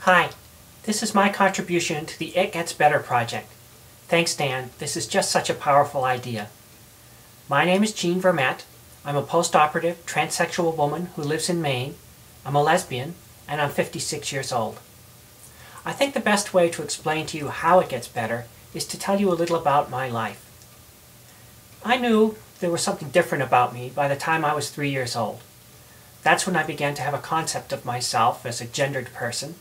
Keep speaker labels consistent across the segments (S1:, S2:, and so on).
S1: Hi, this is my contribution to the It Gets Better project. Thanks, Dan. This is just such a powerful idea. My name is Jean Vermette. I'm a post-operative transsexual woman who lives in Maine. I'm a lesbian, and I'm 56 years old. I think the best way to explain to you how it gets better is to tell you a little about my life. I knew there was something different about me by the time I was 3 years old. That's when I began to have a concept of myself as a gendered person.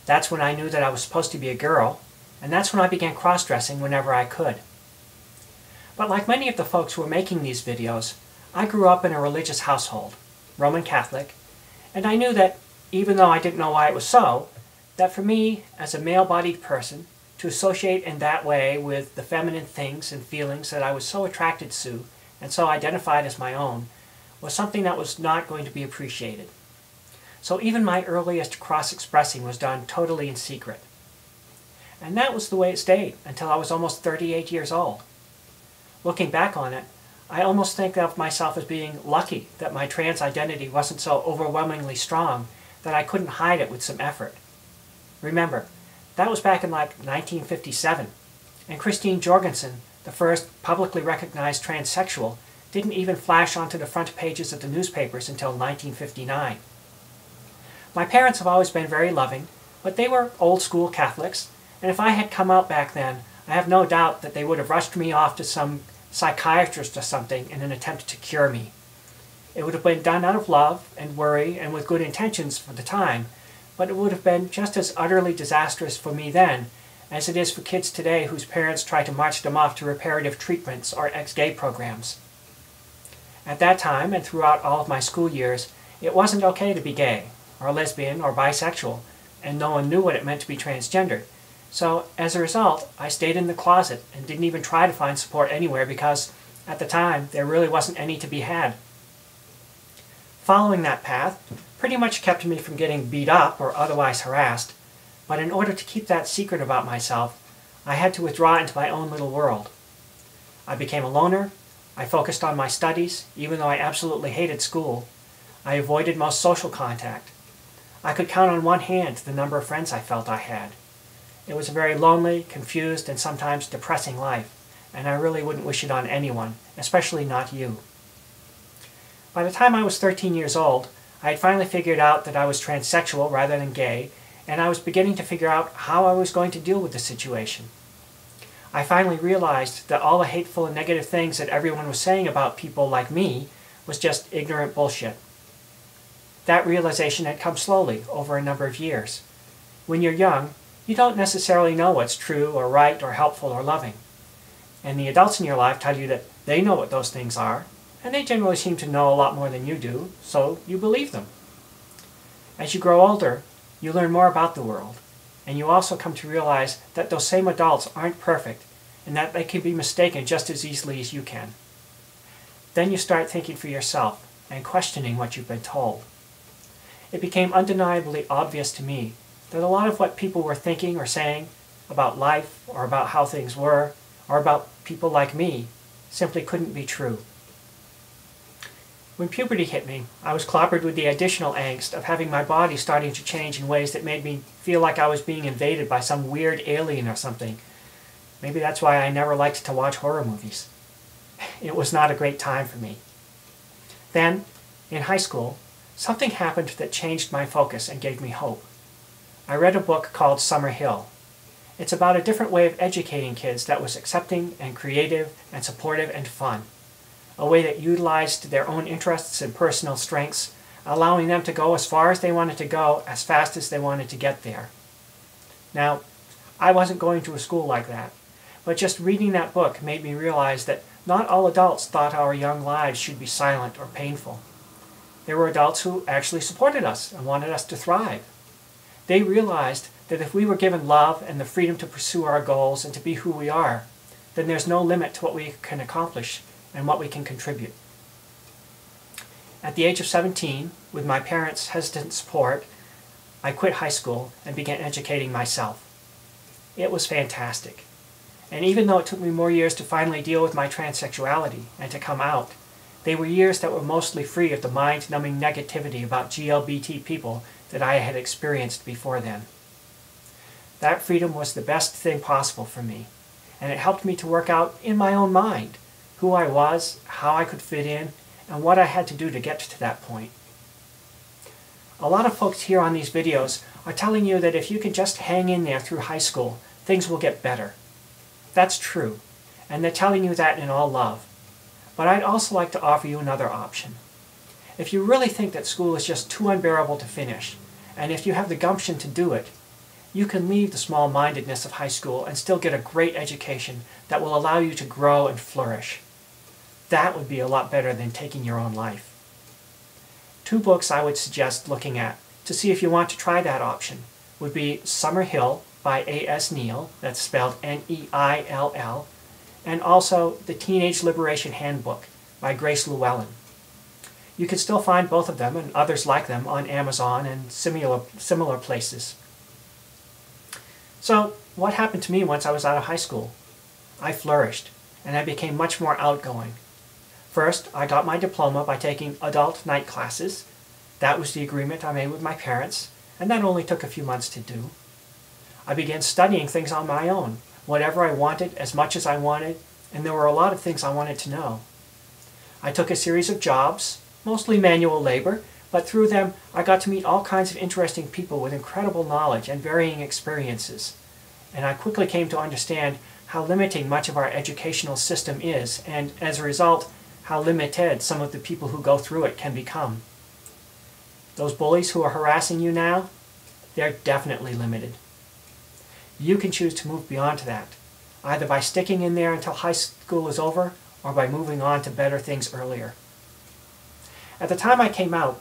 S1: That's when I knew that I was supposed to be a girl, and that's when I began cross-dressing whenever I could. But like many of the folks who are making these videos, I grew up in a religious household, Roman Catholic, and I knew that, even though I didn't know why it was so, that for me, as a male-bodied person, to associate in that way with the feminine things and feelings that I was so attracted to and so identified as my own, was something that was not going to be appreciated. So even my earliest cross-expressing was done totally in secret. And that was the way it stayed until I was almost 38 years old. Looking back on it, I almost think of myself as being lucky that my trans identity wasn't so overwhelmingly strong that I couldn't hide it with some effort. Remember, that was back in like 1957, and Christine Jorgensen, the first publicly recognized transsexual, didn't even flash onto the front pages of the newspapers until 1959. My parents have always been very loving, but they were old-school Catholics, and if I had come out back then, I have no doubt that they would have rushed me off to some psychiatrist or something in an attempt to cure me. It would have been done out of love and worry and with good intentions for the time, but it would have been just as utterly disastrous for me then as it is for kids today whose parents try to march them off to reparative treatments or ex-gay programs. At that time, and throughout all of my school years, it wasn't okay to be gay, or lesbian, or bisexual, and no one knew what it meant to be transgender. So, as a result, I stayed in the closet and didn't even try to find support anywhere because, at the time, there really wasn't any to be had. Following that path pretty much kept me from getting beat up or otherwise harassed, but in order to keep that secret about myself, I had to withdraw into my own little world. I became a loner. I focused on my studies, even though I absolutely hated school. I avoided most social contact. I could count on one hand the number of friends I felt I had. It was a very lonely, confused, and sometimes depressing life, and I really wouldn't wish it on anyone, especially not you. By the time I was 13 years old, I had finally figured out that I was transsexual rather than gay, and I was beginning to figure out how I was going to deal with the situation. I finally realized that all the hateful and negative things that everyone was saying about people like me was just ignorant bullshit. That realization had come slowly over a number of years. When you're young, you don't necessarily know what's true or right or helpful or loving. And the adults in your life tell you that they know what those things are, and they generally seem to know a lot more than you do, so you believe them. As you grow older, you learn more about the world, and you also come to realize that those same adults aren't perfect, and that they can be mistaken just as easily as you can. Then you start thinking for yourself and questioning what you've been told. It became undeniably obvious to me that a lot of what people were thinking or saying about life or about how things were or about people like me simply couldn't be true. When puberty hit me, I was clobbered with the additional angst of having my body starting to change in ways that made me feel like I was being invaded by some weird alien or something. Maybe that's why I never liked to watch horror movies. It was not a great time for me. Then, in high school, something happened that changed my focus and gave me hope. I read a book called Summer Hill. It's about a different way of educating kids that was accepting and creative and supportive and fun. A way that utilized their own interests and personal strengths, allowing them to go as far as they wanted to go, as fast as they wanted to get there. Now, I wasn't going to a school like that, but just reading that book made me realize that not all adults thought our young lives should be silent or painful. There were adults who actually supported us and wanted us to thrive. They realized that if we were given love and the freedom to pursue our goals and to be who we are, then there's no limit to what we can accomplish and what we can contribute. At the age of 17, with my parents' hesitant support, I quit high school and began educating myself. It was fantastic. And even though it took me more years to finally deal with my transsexuality and to come out, they were years that were mostly free of the mind-numbing negativity about GLBT people that I had experienced before then. That freedom was the best thing possible for me, and it helped me to work out in my own mind who I was, how I could fit in, and what I had to do to get to that point. A lot of folks here on these videos are telling you that if you can just hang in there through high school, things will get better. That's true, and they're telling you that in all love. But I'd also like to offer you another option. If you really think that school is just too unbearable to finish, and if you have the gumption to do it, you can leave the small-mindedness of high school and still get a great education that will allow you to grow and flourish. That would be a lot better than taking your own life. 2 books I would suggest looking at to see if you want to try that option would be Summer Hill by A.S. Neal, that's spelled N-E-I-L-L, and also The Teenage Liberation Handbook by Grace Llewellyn. You can still find both of them and others like them on Amazon and similar places. So, what happened to me once I was out of high school? I flourished, and I became much more outgoing. First, I got my diploma by taking adult night classes. That was the agreement I made with my parents, and that only took a few months to do. I began studying things on my own, whatever I wanted, as much as I wanted, and there were a lot of things I wanted to know. I took a series of jobs, mostly manual labor, but through them I got to meet all kinds of interesting people with incredible knowledge and varying experiences. And I quickly came to understand how limiting much of our educational system is, and as a result, how limited some of the people who go through it can become. Those bullies who are harassing you now, they're definitely limited. You can choose to move beyond that, either by sticking in there until high school is over, or by moving on to better things earlier. At the time I came out,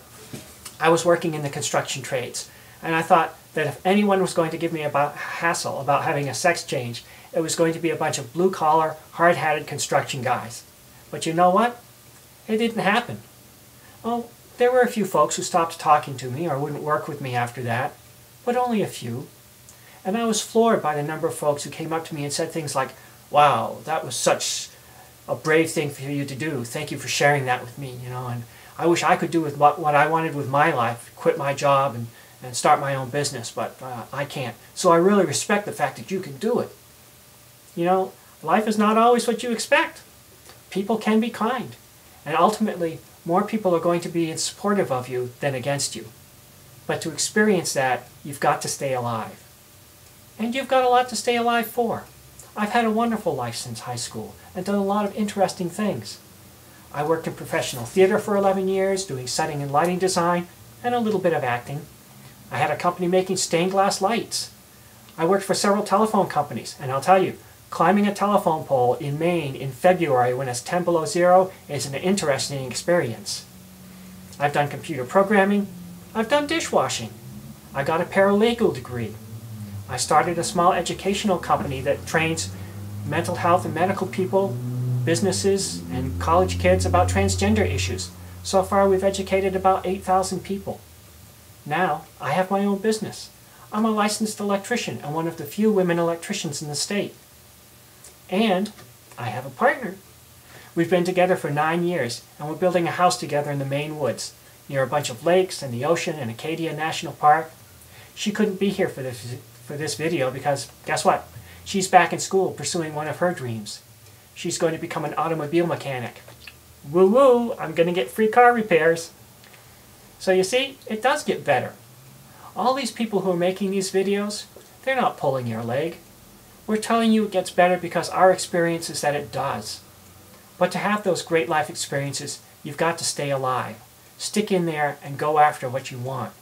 S1: I was working in the construction trades, and I thought that if anyone was going to give me a hassle about having a sex change, it was going to be a bunch of blue-collar, hard-hatted construction guys. But you know what? It didn't happen. Oh, there were a few folks who stopped talking to me or wouldn't work with me after that, but only a few. And I was floored by the number of folks who came up to me and said things like, "Wow, that was such a brave thing for you to do. Thank you for sharing that with me, and I wish I could do with what I wanted with my life, quit my job and start my own business, but I can't. So I really respect the fact that you can do it." Life is not always what you expect. People can be kind, and ultimately, more people are going to be supportive of you than against you. But to experience that, you've got to stay alive. And you've got a lot to stay alive for. I've had a wonderful life since high school and done a lot of interesting things. I worked in professional theater for 11 years, doing setting and lighting design, and a little bit of acting. I had a company making stained glass lights. I worked for several telephone companies, and I'll tell you, climbing a telephone pole in Maine in February when it's 10 below zero is an interesting experience. I've done computer programming. I've done dishwashing. I got a paralegal degree. I started a small educational company that trains mental health and medical people, businesses, and college kids about transgender issues. So far we've educated about 8,000 people. Now I have my own business. I'm a licensed electrician and one of the few women electricians in the state. And I have a partner. We've been together for 9 years, and we're building a house together in the Maine woods, near a bunch of lakes and the ocean and Acadia National Park. She couldn't be here for this video because, guess what? She's back in school pursuing one of her dreams. She's going to become an automobile mechanic. Woo-woo, I'm going to get free car repairs. So you see, it does get better. All these people who are making these videos, they're not pulling your leg. We're telling you it gets better because our experience is that it does. But to have those great life experiences, you've got to stay alive. Stick in there and go after what you want.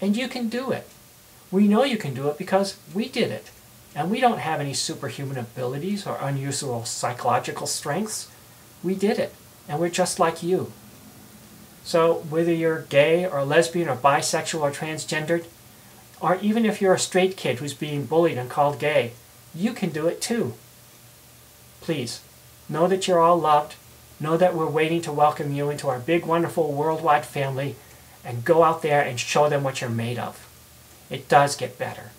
S1: And you can do it. We know you can do it because we did it. And we don't have any superhuman abilities or unusual psychological strengths. We did it. And we're just like you. So whether you're gay or lesbian or bisexual or transgendered, or even if you're a straight kid who's being bullied and called gay, you can do it too. Please, know that you're all loved. Know that we're waiting to welcome you into our big, wonderful, worldwide family, and go out there and show them what you're made of. It does get better.